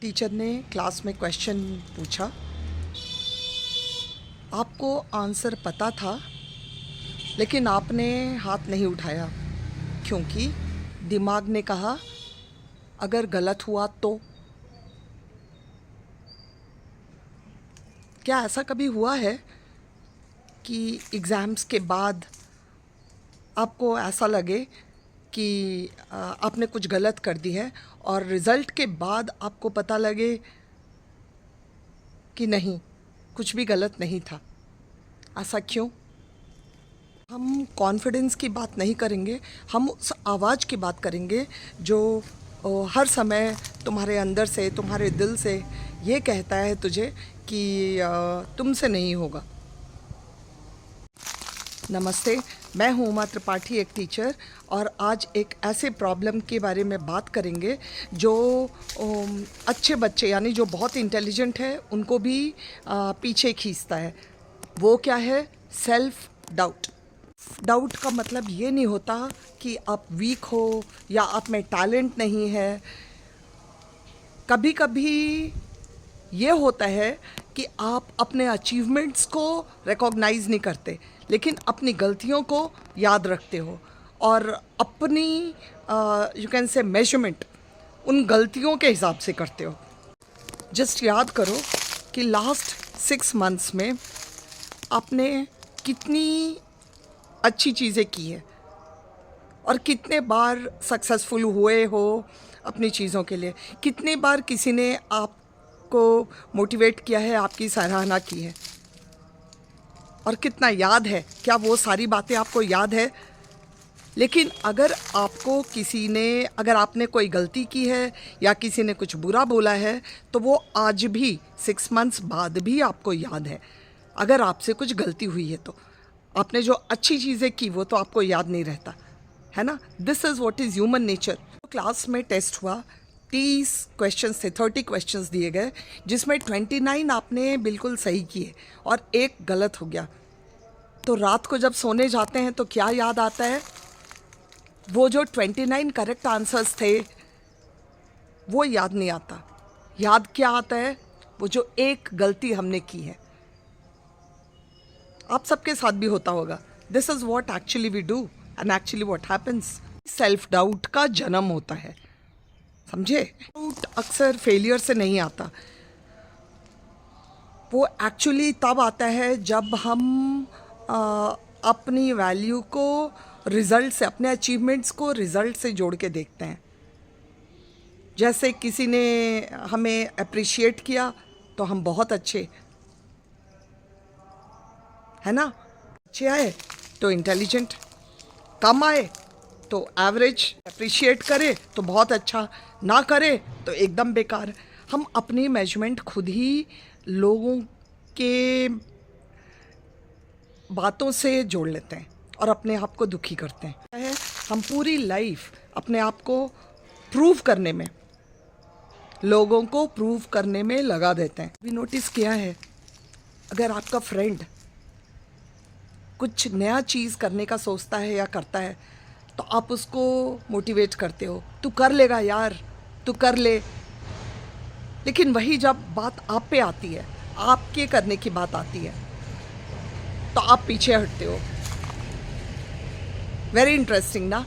Teacher ने class में question पूछा। आपको आंसर पता था लेकिन आपने हाथ नहीं उठाया क्योंकि दिमाग ने कहा अगर गलत हुआ तो। क्या ऐसा कभी हुआ है कि एग्ज़ाम्स के बाद आपको ऐसा लगे कि आपने कुछ गलत कर दी है और रिज़ल्ट के बाद आपको पता लगे कि नहीं, कुछ भी गलत नहीं था? ऐसा क्यों? हम कॉन्फिडेंस की बात नहीं करेंगे, हम उस आवाज़ की बात करेंगे जो हर समय तुम्हारे अंदर से, तुम्हारे दिल से ये कहता है तुझे कि तुमसे नहीं होगा। नमस्ते, मैं हूँ उमा त्रिपाठी, एक टीचर, और आज एक ऐसे प्रॉब्लम के बारे में बात करेंगे जो अच्छे बच्चे यानी जो बहुत इंटेलिजेंट है उनको भी पीछे खींचता है। वो क्या है? Self doubt. डाउट का मतलब ये नहीं होता कि आप वीक हो या आप में टैलेंट नहीं है। कभी कभी ये होता है कि आप अपने अचीवमेंट्स को रिकॉग्नाइज नहीं करते लेकिन अपनी गलतियों को याद रखते हो और अपनी यू कैन से मेजरमेंट उन गलतियों के हिसाब से करते हो। जस्ट याद करो कि लास्ट 6 मंथ्स में आपने कितनी अच्छी चीज़ें की है और कितने बार सक्सेसफुल हुए हो अपनी चीज़ों के लिए। कितने बार किसी ने आपको मोटिवेट किया है, आपकी सराहना की है, और कितना याद है? क्या वो सारी बातें आपको याद है? लेकिन अगर आपने कोई गलती की है या किसी ने कुछ बुरा बोला है तो वो आज भी 6 मंथ्स बाद भी आपको याद है। अगर आपसे कुछ गलती हुई है तो आपने जो अच्छी चीज़ें की वो तो आपको याद नहीं रहता है ना। This is what is human nature. Class में टेस्ट हुआ, 30 क्वेश्चंस थे, 30 क्वेश्चंस दिए गए जिसमें 29 आपने बिल्कुल सही किए और एक गलत हो गया। तो रात को जब सोने जाते हैं तो क्या याद आता है? वो जो 29 करेक्ट आंसर्स थे वो याद नहीं आता। याद क्या आता है? वो जो एक गलती हमने की है। आप सबके साथ भी होता होगा। This is what actually we do and actually what happens. Self doubt का जन्म होता है, समझे? डाउट अक्सर फेलियर से नहीं आता, वो एक्चुअली तब आता है जब हम अपनी वैल्यू को रिज़ल्ट से, अपने अचीवमेंट्स को रिज़ल्ट से जोड़ के देखते हैं। जैसे किसी ने हमें अप्रिशिएट किया तो हम बहुत अच्छे, है ना? अच्छे आए तो इंटेलिजेंट, कम आए तो एवरेज, अप्रिशिएट करे तो बहुत अच्छा, ना करे तो एकदम बेकार। हम अपनी मेजरमेंट खुद ही लोगों के बातों से जोड़ लेते हैं और अपने आप को दुखी करते हैं। हम पूरी लाइफ अपने आप को प्रूव करने में, लोगों को प्रूव करने में लगा देते हैं। भी नोटिस किया है, अगर आपका फ्रेंड कुछ नया चीज़ करने का सोचता है या करता है तो आप उसको मोटिवेट करते हो, तू कर लेगा यार, तू कर ले। लेकिन वही जब बात आप पे आती है, आपके करने की बात आती है, तो आप पीछे हटते हो। वेरी इंटरेस्टिंग ना?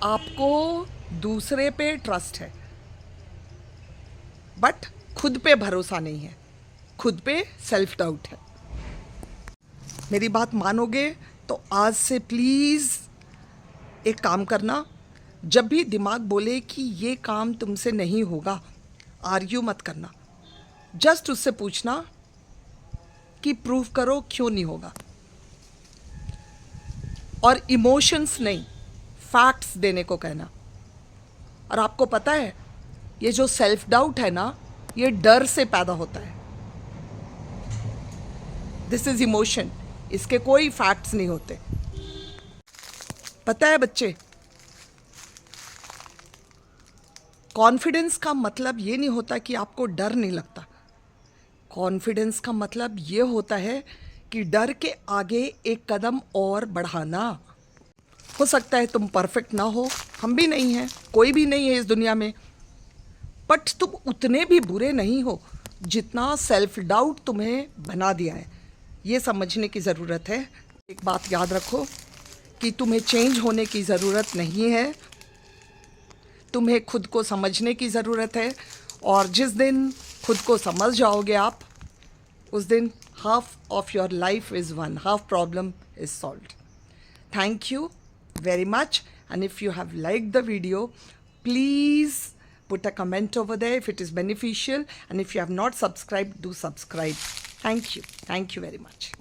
आपको दूसरे पे ट्रस्ट है बट खुद पे भरोसा नहीं है, खुद पे सेल्फ डाउट है। मेरी बात मानोगे तो आज से प्लीज़ एक काम करना, जब भी दिमाग बोले कि ये काम तुमसे नहीं होगा, आर्ग्यू मत करना। जस्ट उससे पूछना कि प्रूव करो क्यों नहीं होगा, और इमोशंस नहीं, फैक्ट्स देने को कहना। और आपको पता है ये जो सेल्फ डाउट है ना, ये डर से पैदा होता है। दिस इज इमोशन, इसके कोई फैक्ट्स नहीं होते। पता है बच्चे, कॉन्फिडेंस का मतलब ये नहीं होता कि आपको डर नहीं लगता। कॉन्फिडेंस का मतलब ये होता है कि डर के आगे एक कदम और बढ़ाना। हो सकता है तुम परफेक्ट ना हो, हम भी नहीं हैं, कोई भी नहीं है इस दुनिया में, बट तुम उतने भी बुरे नहीं हो जितना सेल्फ डाउट तुम्हें बना दिया है। ये समझने की ज़रूरत है। एक बात याद रखो कि तुम्हें चेंज होने की ज़रूरत नहीं है, तुम्हें खुद को समझने की ज़रूरत है। और जिस दिन खुद को समझ जाओगे आप, उस दिन half of your life is one, half problem is solved. Thank you very much, and if you have liked the video, please put a comment over there if it is beneficial, and if you have not subscribed, do subscribe. Thank you very much.